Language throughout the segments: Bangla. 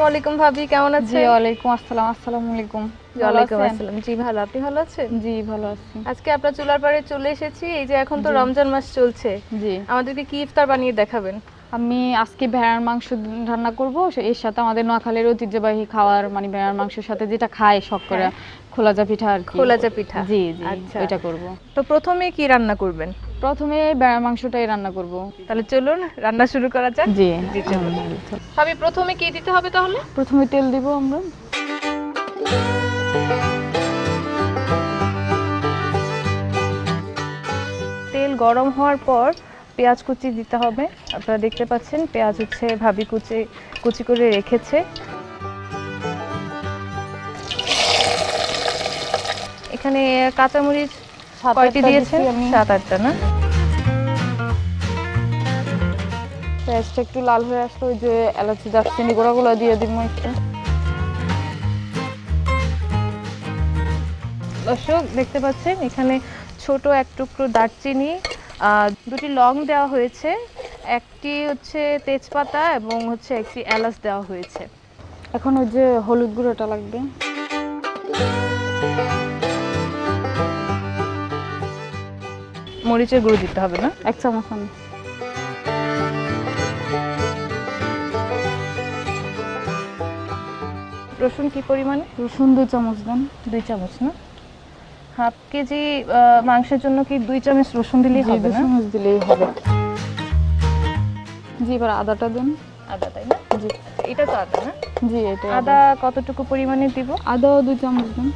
আলাইকুম ভাবি, কেমন আছেন? জি ওয়ালাইকুম আসসালাম। আসসালামু আলাইকুম। ওয়ালাইকুম আসসালাম। জি ভালো, আপনি ভালো আছেন? জি ভালো আছি। আজকে আপনার চুলার পাড়ে চলে এসেছি। এই যে এখন তো জি। রমজান মাস চলছে, জি আমাদেরকে কি ইফতার বানিয়ে দেখাবেন? আমি আজকে ভেড়ার মাংস রান্না করব। এর সাথে আমাদের নোয়াখালীর ঐতিহ্যবাহী খাবার মানে ভেড়ার মাংসের সাথে যেটা খায় শক্করা, খোলাজা পিঠা আর কি। খোলাজা পিঠা। জি জি আচ্ছা, ওইটা করব। তো প্রথমে কি রান্না করবেন? প্রথমে ভেড়ার মাংসটাই রান্না করব। তাহলে চলুন রান্না শুরু করা যাক। জি জি চলুন। ভাবি প্রথমে কি দিতে হবে তাহলে? প্রথমে তেল দিব আমরা। তেল গরম হওয়ার পর পেঁয়াজ কুচি দিতে হবে। আপনারা দেখতে পাচ্ছেন পেঁয়াজ হচ্ছে ভাবি কুচি কুচি করে রেখেছে। এখানে কাঁচামরিচ কয়টি দিয়েছেন? 7-8টা না? পেঁয়াজটা একটু লাল হয়ে আসলে ওই যে এলাচি দারচিনি গুঁড়াগুলো দিয়ে দিব একটু। দর্শক দেখতে পাচ্ছেন এখানে ছোট এক টুকরো দারচিনি, দুটি লং দেওয়া হয়েছে, একটি হচ্ছে তেজপাতা এবং হচ্ছে একটি এলাচ দেওয়া হয়েছে। এখন ওই যে হলুদ গুঁড়োটা লাগবে। মরিচের গুঁড়ো দিতে হবে না? 1 চামচ আমি। রসুন কি পরিমাণে? রসুন 2 চামচ দেন। 2 চামচ না? হাফ কেজি মাংসের জন্য কি 2 চামচ রসুন দিলেই হবে 2 না? চামচ দিলেই হবে। জি এবার আদাটা দেন। আদা, তাই না? জি এটা তো আদা না? জি এটা আদা কতটুকু পরিমাণে দিব? আদাও 2 চামচ দেন।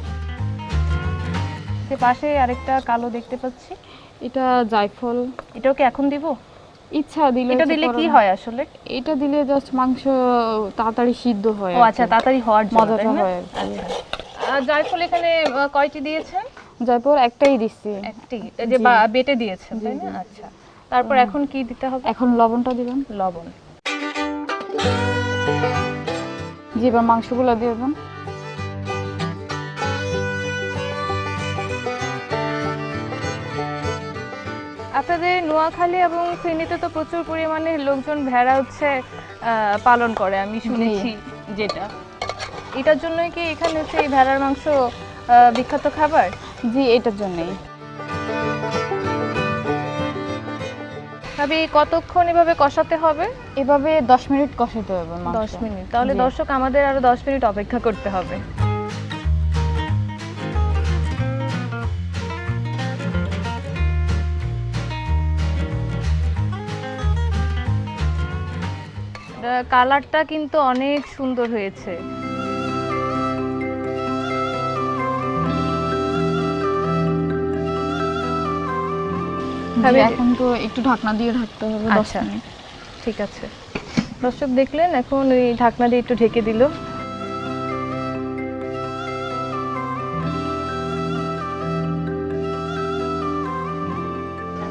যে পাশে আরেকটা কালো দেখতে পাচ্ছি, এটা জায়ফল। এটাও কি এখন দিব? ইচ্ছা দিলে এটা দিলে কি হয় আসলে? এটা দিলে জাস্ট মাংস তাড়াতাড়ি সিদ্ধ হয়। ও আচ্ছা, তাড়াতাড়ি হওয়ার জন্য, মজাটা তাই না? হয়। আচ্ছা, জায়ফল এখানে কয়টি দিয়েছেন? জায়ফল একটাই দিচ্ছি। একটি, এই যে বেটে দিয়েছেন, তাই না? আচ্ছা, তারপর এখন কি দিতে হবে? এখন লবণটা দিবেন। লবণ। জি এবার মাংসগুলো দিয়ে দেন। আপনাদের নোয়াখালী এবং ফেনীতে তো প্রচুর পরিমাণে লোকজন ভেড়া হচ্ছে পালন করে, আমি শুনেছি। যেটা এটার জন্যই কি এখানে হচ্ছে এই ভেড়ার মাংস বিখ্যাত খাবার? জি এটার জন্যই। ভাবি কতক্ষণ এভাবে কষাতে হবে? এভাবে 10 মিনিট কষাতে হবে মাংস। 10 মিনিট। তাহলে জি। দর্শক আমাদের আরো 10 মিনিট অপেক্ষা করতে হবে। কালারটা কিন্তু অনেক সুন্দর হয়েছে। জি, এখন তো একটু ঢাকনা দিয়ে ঢাকতে হবে 10 আচ্ছা, মিনিট। ঠিক আছে। দর্শক দেখলেন, এখন এই ঢাকনা দিয়ে একটু ঢেকে দিল।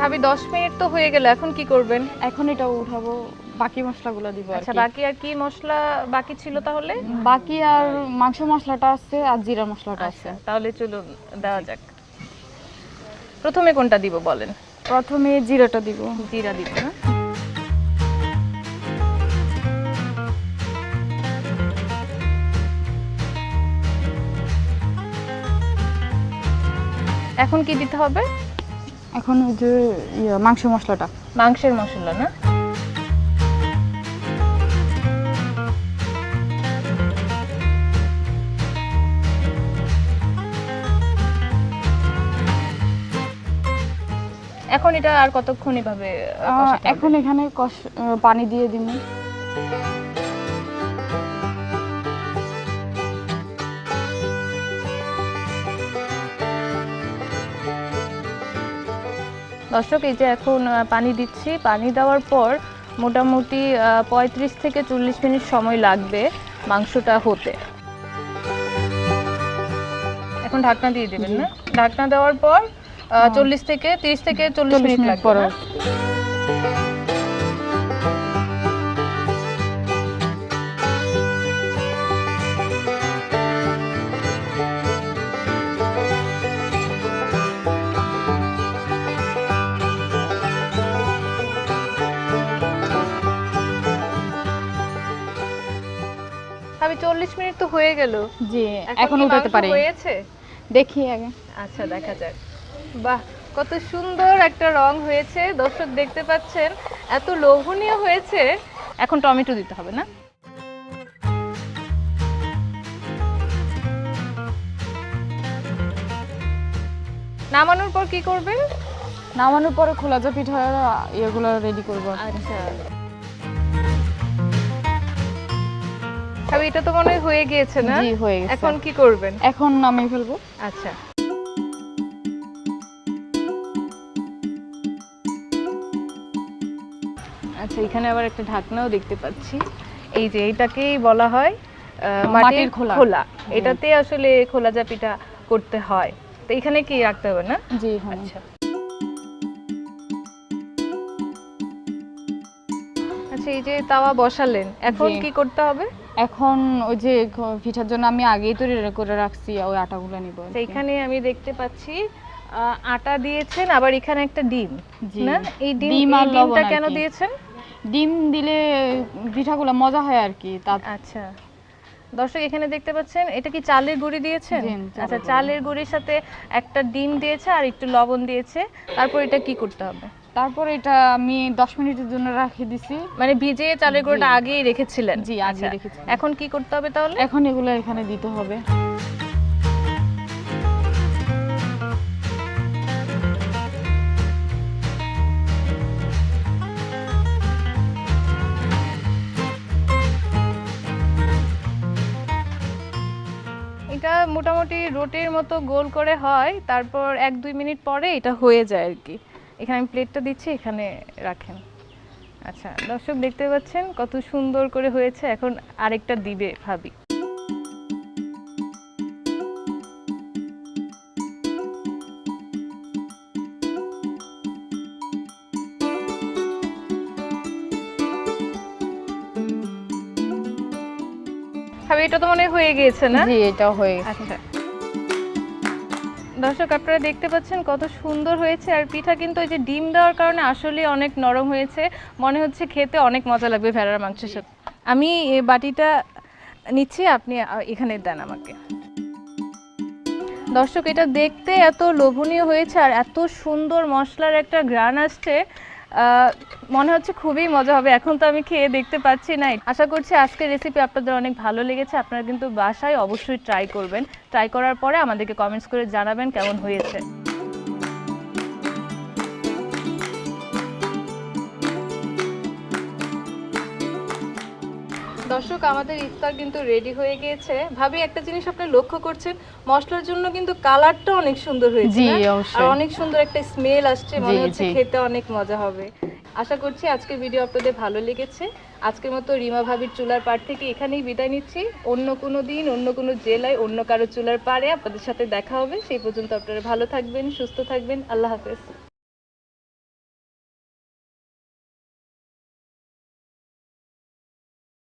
ভাবি 10 মিনিট তো হয়ে গেল, এখন কি করবেন? এখন এটা উঠাবো, বাকি মশলাগুলো দিব আর আচ্ছা, কি। বাকি আর কি মশলা বাকি ছিল তাহলে? বাকি আর মাংস মশলাটা আছে আর জিরা মশলাটা আছে। আচ্ছা, তাহলে চলুন দেওয়া যাক। প্রথমে কোনটা দিব বলেন? প্রথমে জিরাটা দিব। জিরা দিব না? এখন কি দিতে হবে? এখন ওই যে মাংস মশলাটা। মাংসের মশলা না? এখন এটা আর কতক্ষণ এভাবে কষাতে হবে? এখন এখানে পানি দিয়ে দিব। দর্শক এই যে এখন পানি দিচ্ছি, পানি দেওয়ার পর মোটামুটি 35 থেকে 40 মিনিট সময় লাগবে মাংসটা হতে। এখন ঢাকনা দিয়ে দেবেন না? ঢাকনা দেওয়ার পর 30 থেকে 40 মিনিট লাগবে না? মিনিট তো হয়ে গেল, জি এখন কি উঠাতে মাংস পারি, হয়েছে? দেখি আগে। আচ্ছা দেখা যাক। বাহ, কত সুন্দর একটা রং হয়েছে দর্শক দেখতে পাচ্ছেন, এত লোভনীয় হয়েছে। এখন টমেটো দিতে হবে না? নামানোর পর কি করবেন? নামানোর পরে খোলাজা পিঠার এগুলো রেডি করব। আচ্ছা, তবে এটা তো মনে হয় হয়ে গিয়েছে না? জি হয়ে গেছে। এখন কি করবেন? এখন নামিয়ে ফেলবো। আচ্ছা, আচ্ছা এখানে আবার একটা ঢাকনাও দেখতে পাচ্ছি। এই যে এটাকেই বলা হয় মাটির খোলা। খোলা। এটাতে আসলে খোলা যা পিঠা করতে হয়। তো এখানে কি রাখতে হবে না? জি হ্যাঁ। আচ্ছা আচ্ছা, এই যে তাওয়া বসালেন, এখন জি। কি করতে হবে? এখন ওই যে পিঠার জন্য আমি আগেই তৈরি করে রাখছি, ওই আটাগুলো নিব। তো এখানে আমি দেখতে পাচ্ছি আটা দিয়েছেন, আবার এখানে একটা ডিম। জি। না, এই ডিম আর লবণ ডিমটা আর কেন কি। দিয়েছেন? ডিম দিলে পিঠাগুলো মজা হয় আর কি। আচ্ছা দর্শক এখানে দেখতে পাচ্ছেন, এটা কি চালের গুঁড়ি দিয়েছেন? জি, চালের আচ্ছা, গুঁড়ি। চালের গুঁড়ির সাথে একটা ডিম দিয়েছে আর একটু লবণ দিয়েছে। তারপর এটা কি করতে হবে? তারপর এটা আমি 10 মিনিটের জন্য রেখে দিছি। মানে ভিজিয়ে চালের গুঁড়োটা জি। আগেই রেখেছিলেন? জি, আগে আচ্ছা, রেখেছি। এখন কি করতে হবে তাহলে? এখন এগুলো এখানে দিতে হবে। এটা মোটামুটি রুটির মতো গোল করে হয়, তারপর 1-2 মিনিট পরে এটা হয়ে যায় আর কি। এখানে আমি প্লেটটা দিচ্ছি, এখানে রাখেন। আচ্ছা দর্শক দেখতে পাচ্ছেন কত সুন্দর করে হয়েছে। এখন আরেকটা দিবে ভাবি। ভাবি এটা তো মনে হয় হয়ে গিয়েছে না? জি এটাও হয়ে গেছে। আচ্ছা দর্শক আপনারা দেখতে পাচ্ছেন কত সুন্দর হয়েছে, আর পিঠা কিন্তু ওই যে ডিম দেওয়ার কারণে আসলে অনেক নরম হয়েছে। মনে হচ্ছে খেতে অনেক মজা লাগবে ভেড়ার মাংসের সাথে। আমি এই বাটিটা নিচ্ছি, আপনি এখানে দেন আমাকে। দর্শক এটা দেখতে এত লোভনীয় হয়েছে আর এত সুন্দর মশলার একটা ঘ্রাণ আসছে, মনে হচ্ছে খুবই মজা হবে। এখন তো আমি খেয়ে দেখতে পাচ্ছি না। আশা করছি আজকের রেসিপি আপনাদের অনেক ভালো লেগেছে। আপনারা কিন্তু বাসায় অবশ্যই ট্রাই করবেন। ট্রাই করার পরে আমাদেরকে কমেন্টস করে জানাবেন কেমন হয়েছে। দর্শক আমাদের ইফতার কিন্তু রেডি হয়ে গিয়েছে। ভাবি একটা জিনিস আপনি লক্ষ্য করছেন, মশলার জন্য কিন্তু কালারটা অনেক সুন্দর হয়েছে জি, না? আর অবশ্যই। অনেক সুন্দর একটা স্মেল আসছে, মনে জি, হচ্ছে জি। খেতে অনেক মজা হবে। আশা করছি আজকের ভিডিও আপনাদের ভালো লেগেছে। আজকের মতো রিমা ভাবির চুলার পাড় থেকে এখানেই বিদায় নিচ্ছি। অন্য কোনো দিন অন্য কোনো জেলায় অন্য কারো চুলার পাড়ে আপনাদের সাথে দেখা হবে। সেই পর্যন্ত আপনারা ভালো থাকবেন, সুস্থ থাকবেন। আল্লাহ হাফেজ।